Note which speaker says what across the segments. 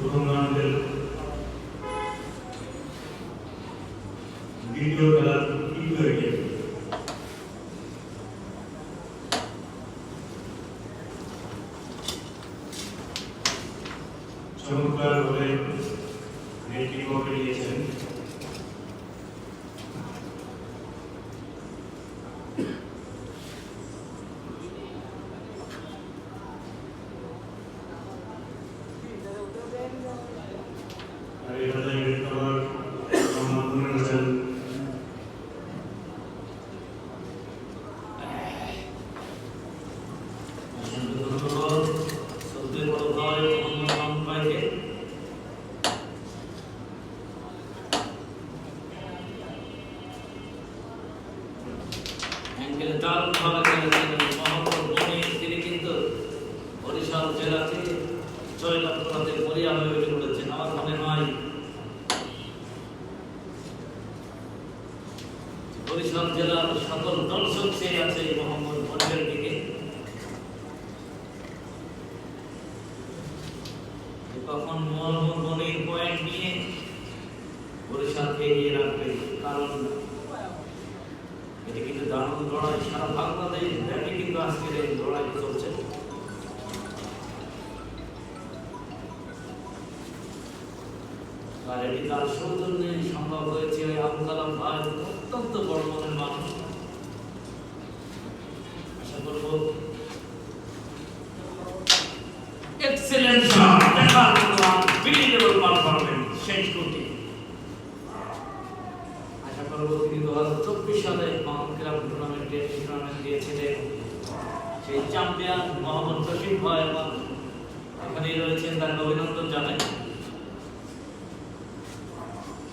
Speaker 1: প্রথম রাউন্ডের দ্বিতীয় খেলার তৃতীয় গেম চমৎকারভাবে নেটটি পকেটে নিয়েছেন। আর এটা থেকে আবার আমার মনে হচ্ছেন বরিশাল জেলাতে জয়লাভ করাতে মরিয়া হয়ে উঠেছেন। আমার মনে হয় বরিশাল জেলার সকল দর্শক চেয়ে আছে মোহাম্মদ মনিরের দিকে, কখন মোহাম্মদ মনির পয়েন্ট নিয়ে বরিশালকে এগিয়ে রাখবে। কারণ এটি কিন্তু দারুণ লড়াই, সারা বাংলাদেশ ব্যাপী কিন্তু আজকের এই লড়াই চলছে। আর এটি তার সৌজন্যে সম্ভব হয়েছে। ওই আবুল কালাম ভাই অত্যন্ত বড় মনের মানুষ। আশা করব এক্সেলেন্ট শট, দেখার মতো আনবিলিভেবল পারফরম্যান্স শেষ করতে। আশা করব তিনি 2024 সালে মাউন্ট ক্লাব টুর্নামেন্ট দিয়েছিলেন সেই চ্যাম্পিয়ন মোহাম্মদ রশিদ ভাই এখানেই রয়েছেন, তাকে অভিনন্দন জানাই।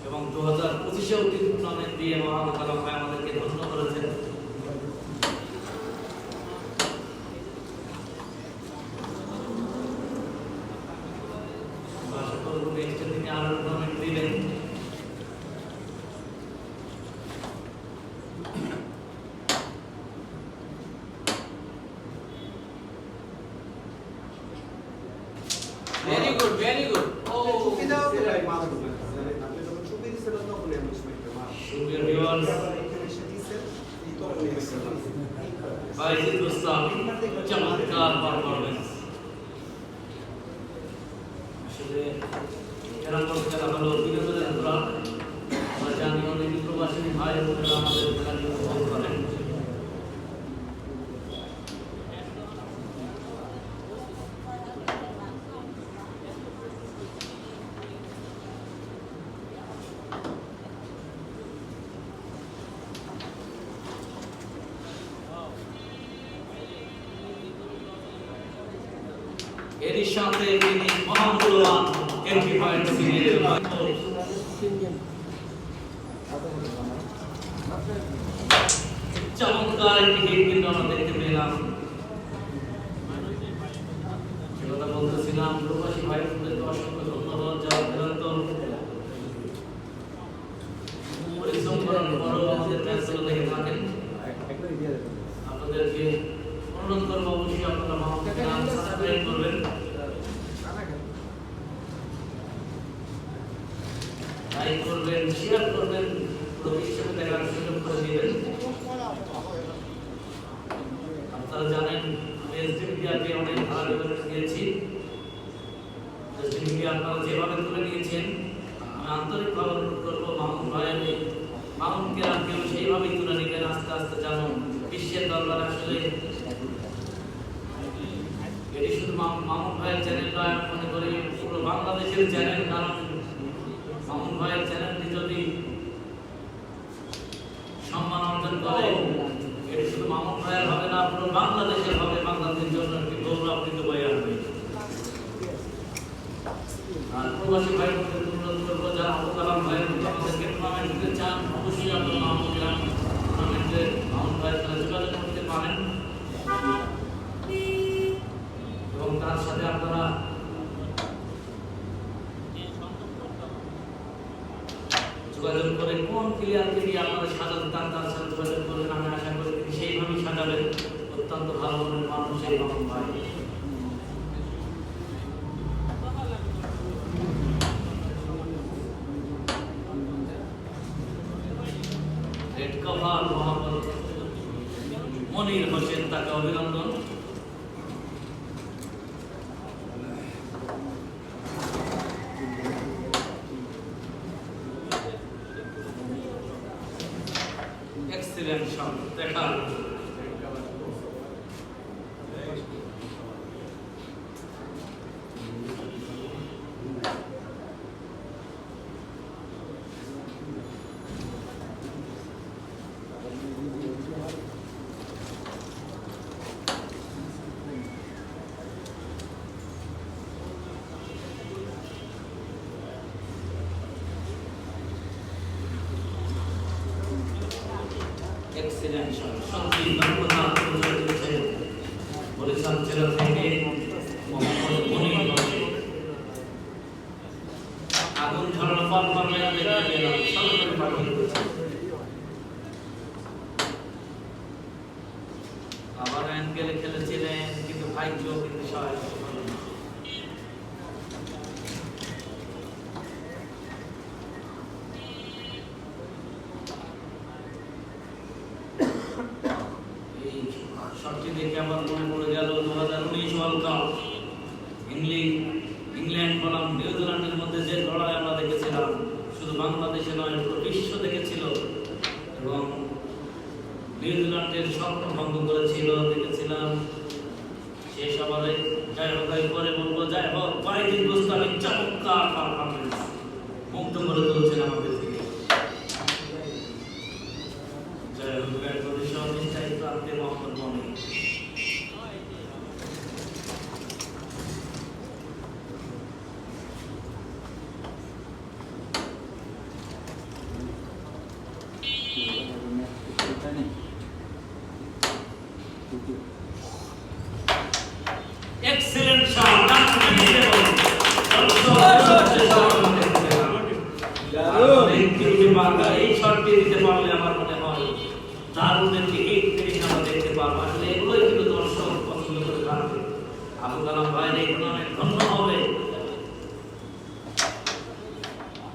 Speaker 1: এবং 2025-এও টুর্নামেন্ট দিয়ে মোহাম্মদ কালাম ভাই আমাদেরকে ধন্য করেছেন। আশা করব নেক্সট দিনে আরো টুর্নামেন্ট দিবেন।
Speaker 2: Very good, very good. চমৎকার পারফরম্যান্স। আসলে এরকম খেলা হলো বিনোদনের খোরাক। আমরা জানি অনেক প্রবাসী ভাই বোনেরা আমাদের খেলাটি উপভোগ করেন। এর সাথে তিনি মহামূল্যবান এমপিফাইড সিরিজের চমৎকার একটি হিট কিন্তু আমরা দেখতে পেলাম। সে কথা বলতেছিলাম, প্রবাসী ভাইদেরকে অসংখ্য ধন্যবাদ যারা নিরন্তর পরিশ্রম করার পরও আমাদের ম্যাচগুলো দেখে থাকেন। আপনাদেরকে অনুরোধ করবো অবশ্যই আপনারা আমাকে সাবস্ক্রাইব করবেন, লাইক করবেন, শেয়ার করবেন, পুরো বিশ্বকে দেখার সুযোগ করে দিবেন। আপনারা জানেন আমি এসডি মিডিয়াকে অনেক ভালো করে দিয়েছি। এসডি মিডিয়া আপনারা যেভাবে তুলে নিয়েছেন আমি আন্তরিকভাবে অনুরোধ করবো মামুন ভাই, আমি মামুনকে আপনিও সেইভাবেই তুলে নিবেন। আস্তে আস্তে জানুন বিশ্বের দরবার আসলে এটি শুধু মামুন ভাইয়ের চ্যানেল নয়, আমি মনে করি পুরো বাংলাদেশের চ্যানেল। কারণ মামুন ভাইয়ের চ্যানেলটি যদি সম্মান অর্জন করে এটি শুধু মামুন ভাইয়ের হবে না, পুরো বাংলাদেশের হবে। বাংলাদেশের জন্য একটি গৌরবান্বিত বই আসবে। আর প্রবাসী ভাইদের অনুরোধ করবো যারা আবুল কালাম ভাইয়ের মতো আমাদেরকে টুর্নামেন্ট দিতে চান অবশ্যই আপনারা মামুন টুর্নামেন্টে মামুন ভাইয়ের সাথে যোগাযোগ করতে পারেন এবং তার সাথে আপনারা যোগাযোগ করে কোন প্লেয়ারকে দিয়ে আপনারা সাজাতে চান তার সাথে যোগাযোগ করবেন। আমি আশা করি সেইভাবেই সাজাবেন। অত্যন্ত ভালো মনের মানুষ এই মামুন ভাই। কভার মোহাম্মদ মনির হোসেন, তাকে অভিনন্দন। এক্সিলেন্ট শট, দেখার এক্সিলেন্ট শট, সত্যি দক্ষতা পরিচয় দিয়েছে বরিশাল জেলা থেকে মোহাম্মদ মনির হোসেন। আগুন ঝরানো পারফরম্যান্স দেখতে পেলাম, সরকারি পাঠিয়ে দিয়েছে। আবার অ্যাঙ্গেলে খেলেছিলেন, কিন্তু ভাগ্য কিন্তু সহায়তা করল না। এই শটটি দেখে আমার মনে পড়ে গেল 2019 ওয়ার্ল্ড কাপ ইংল্যান্ড বনাম নিউজিল্যান্ডের মধ্যে যে লড়াই আমরা দেখেছিলাম, শুধু বাংলাদেশে নয় পুরো বিশ্ব দেখেছিল, এবং নিউজিল্যান্ডের স্বপ্ন ভঙ্গ করেছিল দেখেছিলাম। শেষ ওভারে যাই হোক, পরে বলবো যাই হোক, ওয়াহিদুল মুস্তাফিজ চমৎকার পারফরম্যান্স, মুগ্ধ করে তুলছেন আমাদের থেকে। জয় হোক, ব্যাট পজিশন নিশ্চয়ই প্রান্তে মোহাম্মদ মনির। এক্সিলেন্ট শট, এই শটটি দিতে পারলে আমার মনে হয় দারুণ একটি হিট ফিনিশ আমরা দেখতে পারবো। আসলে এগুলোই কিন্তু দর্শক পছন্দ করে থাকবে। আবুল কালাম ভাইয়ের এই টুর্নামেন্ট ধন্য হবে,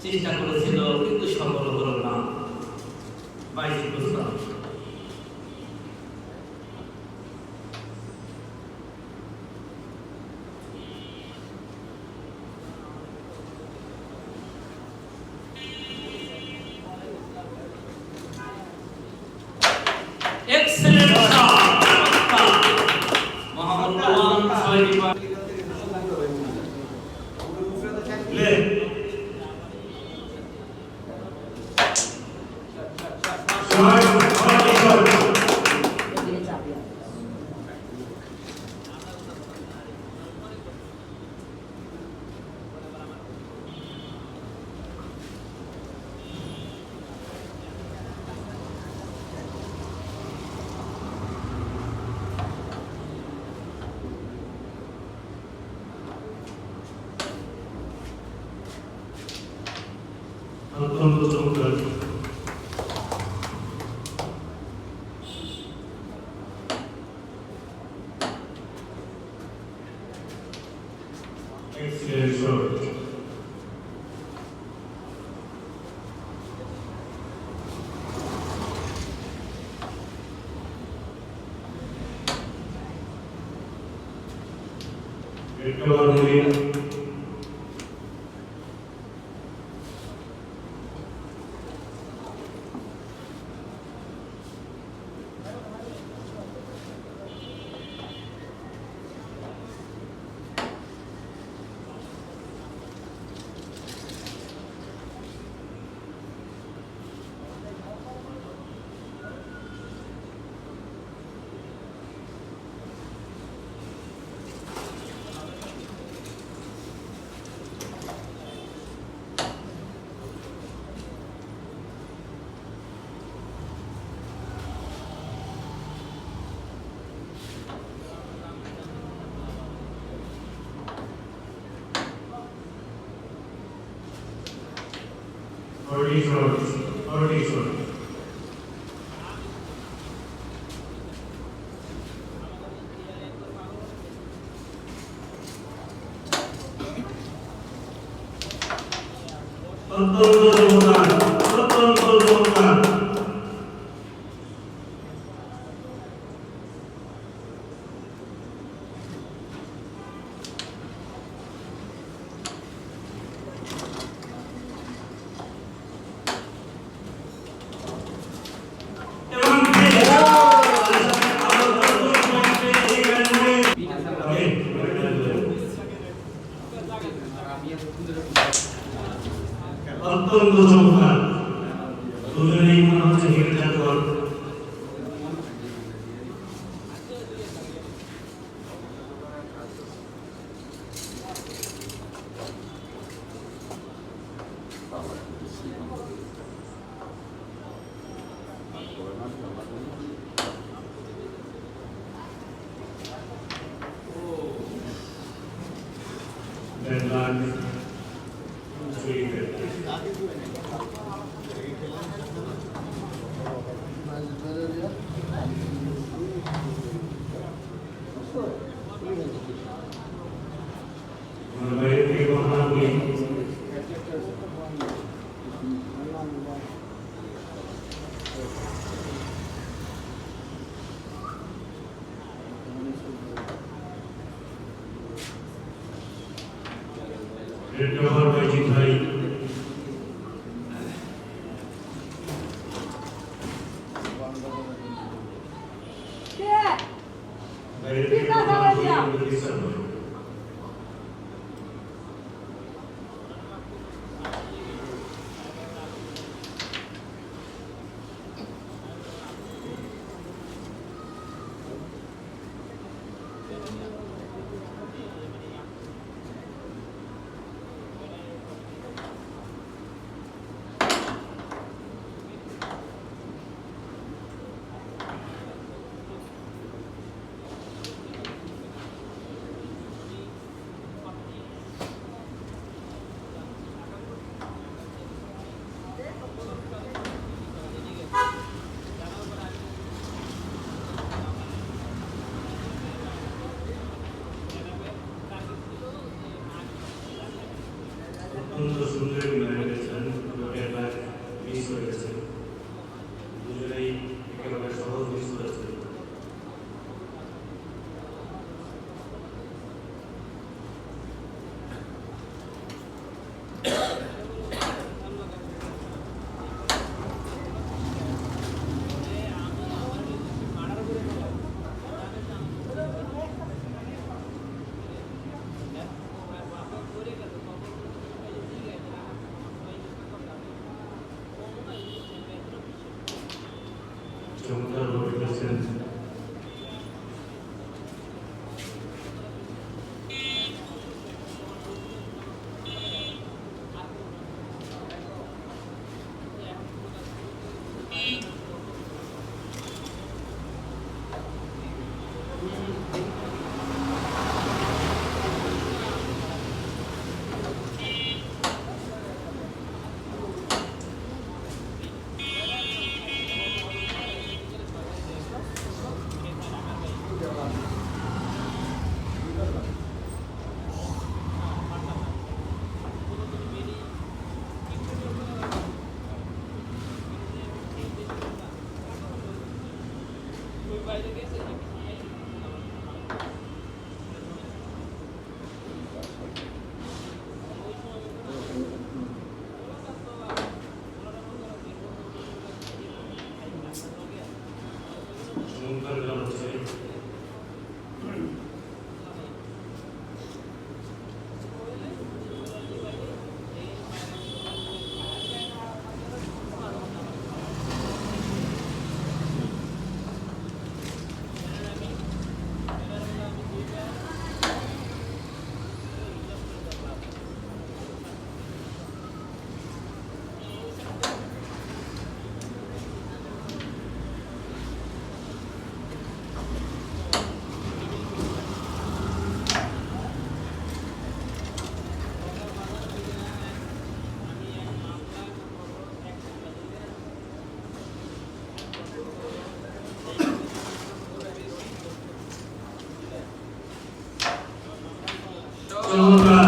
Speaker 2: চেষ্টা করেছিল কিন্তু সফল হলো না। বাইজিদ মুস্তাফিজ এক্সেলেন্ট শট, মোহাম্মদ রওয়ান 6টি বার লে
Speaker 3: অত্যন্ত চমৎকার। Excellent shot. Recovery. Already short. Betul. অত্যন্ত চমৎকার দুজনেই মনে হচ্ছে হেরে যাওয়ার পর deadline 3:50. আমরা বাইরে থেকে ঘোষণা করি রেড কভার বাই জিত ভাই বাইরে থেকে ঘোষণা করি ডিসেম্বর অত্যন্ত সুন্দর মিলায় গেছেন এবার মিস হয়ে গেছে দুজনেই একেবারে সহজ মিস করেছে চমৎকার ভাবে খেলছেন চমৎকার খেলা হচ্ছে চমৎকার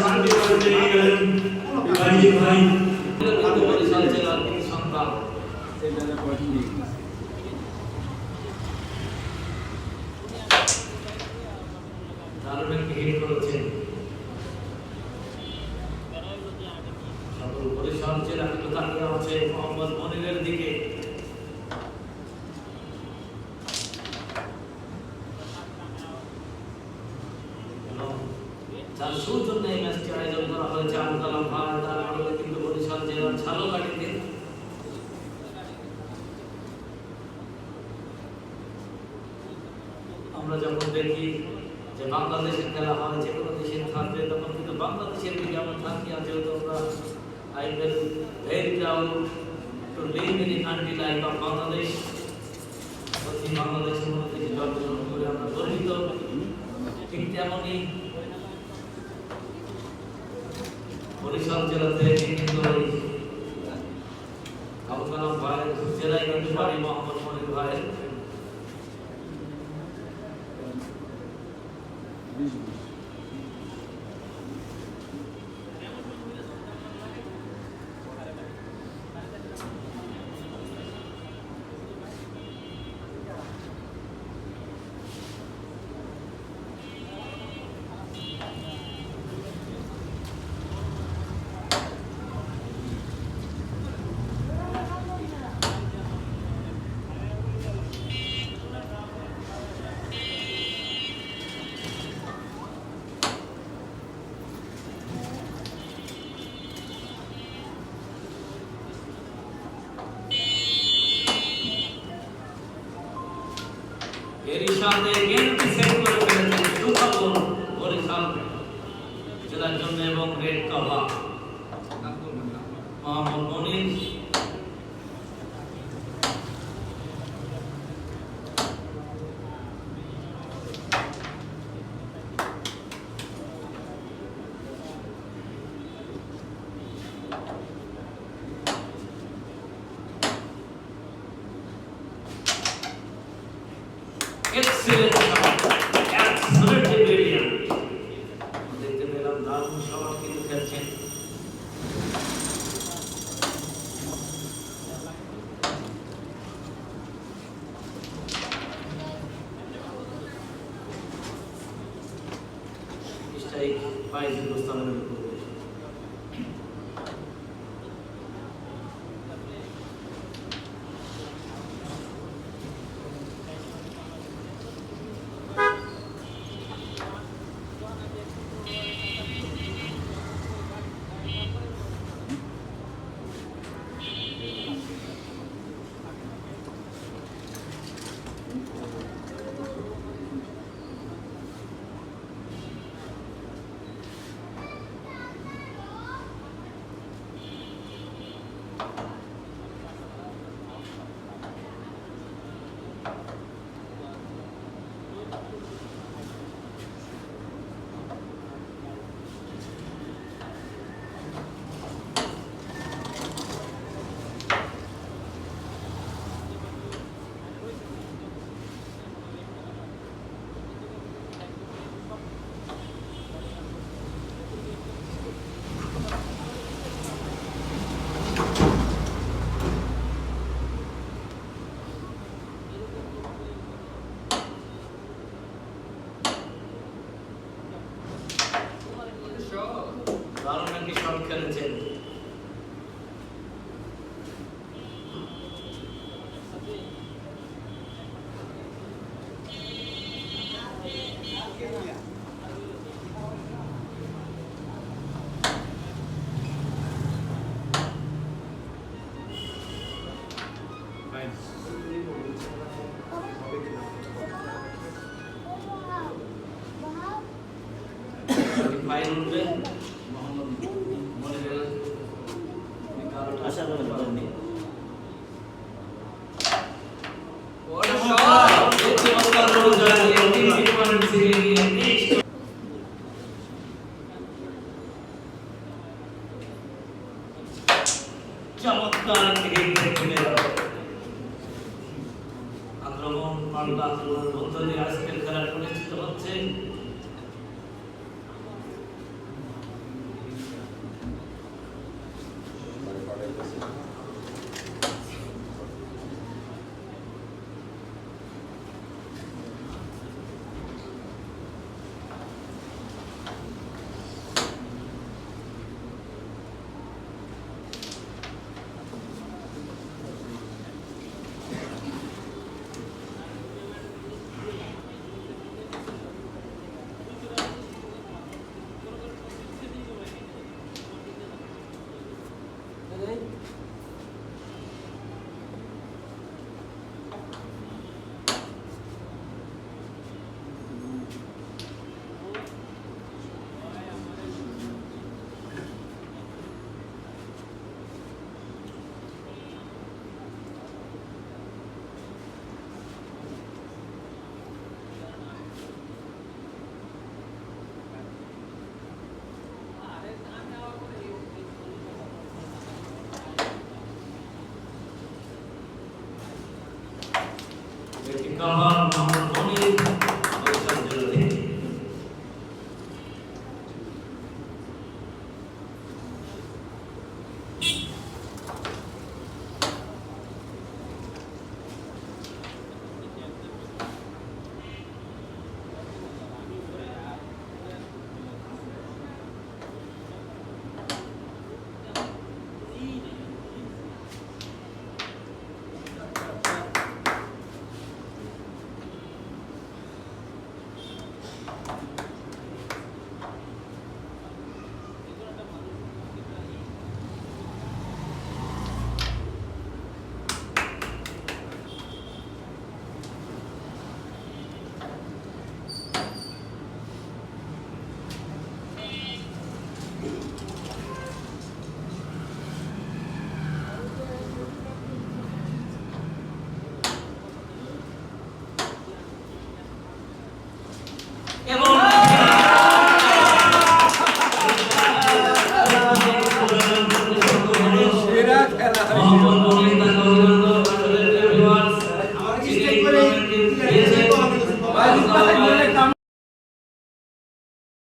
Speaker 3: শান্তি করতে গেলেন ভাই ভাই
Speaker 1: বরিশাল জেলার তিন সন্তান দারুণ একটি হিট করেছেন সকল বরিশাল জেলা কিন্তু তাকিয়ে আছে মোহাম্মদ মনিরের দিকে এবং তার সৌজন্যে
Speaker 2: আয়োজন করা হয়েছে আবুল কালাম ভাই, তারপরে কিন্তু বরিশাল জেলার ঝালকাঠিতে আমরা যখন দেখি যে বাংলাদেশের খেলা হয়, যে কোনো দেশের থাকবে, তখন কিন্তু বাংলাদেশের দিকে আমরা থাকি। আর যেহেতু আমরা I will very proud to live in a country like of Bangladesh, সত্যি বাংলাদেশের মধ্যে থেকে জন্মগ্রহণ করে আমরা গর্বিত। ঠিক তেমনই বরিশাল জেলাতে কিন্তু আবুল কালাম ভাইয়ের জেলায় কিন্তু বাড়ি মোহাম্মদ মনির ভাইয়ের। এরই সাথে গেমটি সেট করে ফেলেছেন সুখবর বরিশাল জেলার জন্য এবং রেড কভার মোহাম্মদ মনির। Excellent shot, absolutely brilliant. দেখতে পেলাম দারুণ শট কিন্তু খেলছেন। স্ট্রাইক 5-0 স্থানের উপর। দারুণ একটি শট খেলেছেন। ফাইল উঠবে মোহাম্মদ মনিরের আশা করেন পারেননি। চমৎকার আক্রমণ পাল্টা আক্রমণের মধ্য দিয়ে আজকের খেলা পরিচিত হচ্ছে।
Speaker 4: যায়